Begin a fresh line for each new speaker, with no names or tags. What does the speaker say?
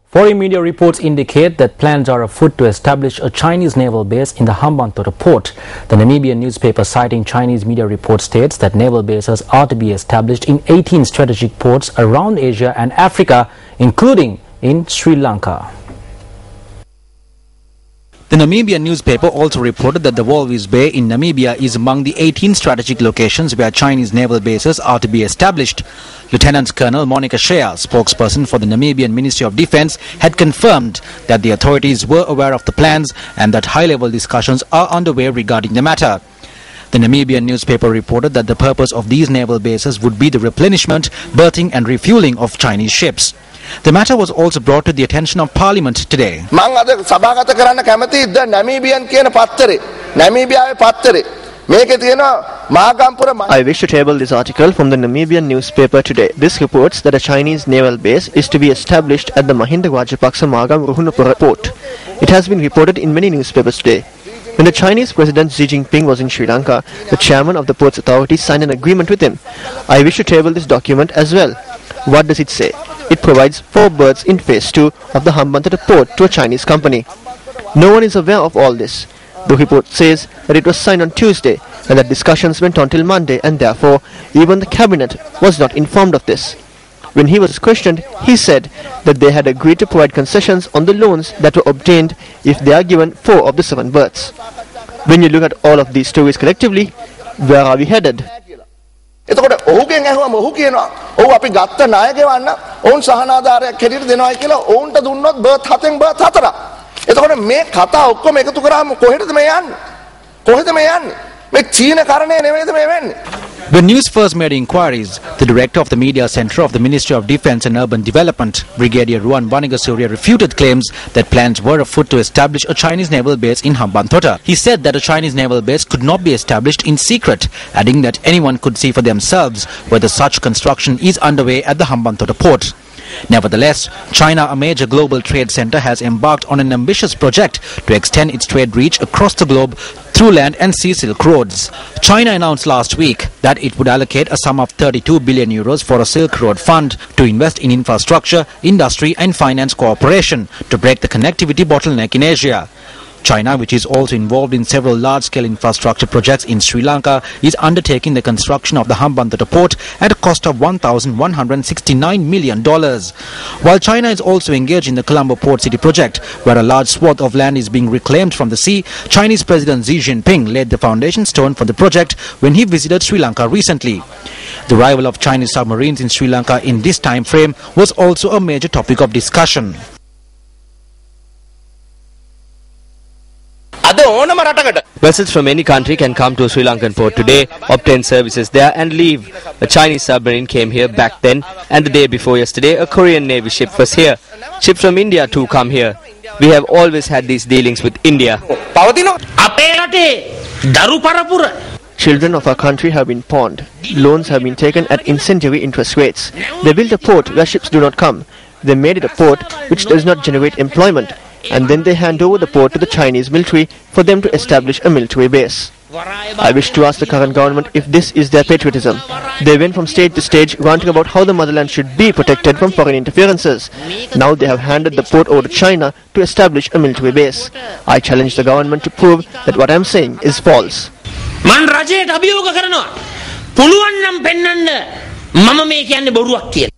Foreign media reports indicate that plans are afoot to establish a Chinese naval base in the Hambantota port. The Namibian newspaper citing Chinese media report states that naval bases are to be established in 18 strategic ports around Asia and Africa, including in Sri Lanka. The Namibian newspaper also reported that the Walvis Bay in Namibia is among the 18 strategic locations where Chinese naval bases are to be established. Lieutenant Colonel Monica Shea, spokesperson for the Namibian Ministry of Defence, had confirmed that the authorities were aware of the plans and that high-level discussions are underway regarding the matter. The Namibian newspaper reported that the purpose of these naval bases would be the replenishment, berthing and refueling of Chinese ships. The matter was also brought to the attention of Parliament today.
I wish to table this article from the Namibian newspaper today. This reports that a Chinese naval base is to be established at the Mahinda Rajapaksa Magam Ruhunupura port. It has been reported in many newspapers today. When the Chinese President Xi Jinping was in Sri Lanka, the chairman of the port's authority signed an agreement with him. I wish to table this document as well. What does it say? It provides 4 berths in phase 2 of the Hambantota port to a Chinese company. No one is aware of all this. The report says that it was signed on Tuesday and that discussions went on till Monday, and therefore even the cabinet was not informed of this. When he was questioned, he said that they had agreed to provide concessions on the loans that were obtained if they are given 4 of the 7 berths. When you look at all of these stories collectively, where are we headed?
එතකොට ඔහුගෙන් ඇහුවම ඔහු කියනවා ඔව් අපි ගත්ත ණය ගෙවන්න ඔවුන් සහනාධාරයක් හැටියට දෙනවයි කියලා ඔවුන්ට දුන්නොත් බර්ත් 7න් බර්ත් 4ක්. එතකොට මේ කතා ඔක්කොම එකතු කරාම කොහෙටද මේ යන්නේ? කොහෙද මේ යන්නේ? මේ චීන කරණය නෙමෙයිද මේ වෙන්නේ?
When News First made inquiries, the director of the Media Centre of the Ministry of Defence and Urban Development, Brigadier Ruan Banigasuriya, refuted claims that plans were afoot to establish a Chinese naval base in Hambantota. He said that a Chinese naval base could not be established in secret, adding that anyone could see for themselves whether such construction is underway at the Hambantota port. Nevertheless, China, a major global trade center, has embarked on an ambitious project to extend its trade reach across the globe through land and sea silk roads. China announced last week that it would allocate a sum of 32 billion euros for a Silk Road fund to invest in infrastructure, industry and finance cooperation to break the connectivity bottleneck in Asia. China, which is also involved in several large-scale infrastructure projects in Sri Lanka, is undertaking the construction of the Hambantota port at a cost of $1,169 million. While China is also engaged in the Colombo Port City project, where a large swath of land is being reclaimed from the sea, Chinese President Xi Jinping laid the foundation stone for the project when he visited Sri Lanka recently. The arrival of Chinese submarines in Sri Lanka in this time frame was also a major topic of discussion.
Vessels from any country can come to Sri Lankan port today, obtain services there and leave. A Chinese submarine came here back then, and the day before yesterday a Korean Navy ship was here. Ships from India too come here. We have always had these dealings with India.
Children of our country have been pawned. Loans have been taken at incendiary interest rates. They built a port where ships do not come. They made it a port which does not generate employment. And then they hand over the port to the Chinese military for them to establish a military base. I wish to ask the current government if this is their patriotism. They went from stage to stage ranting about how the motherland should be protected from foreign interferences. Now they have handed the port over to China to establish a military base. I challenge the government to prove that what I am saying is false.
මන් රජයට අභියෝග කරනවා පුළුවන් නම් පෙන්වන්න මම මේ කියන්නේ බොරුවක් කියලා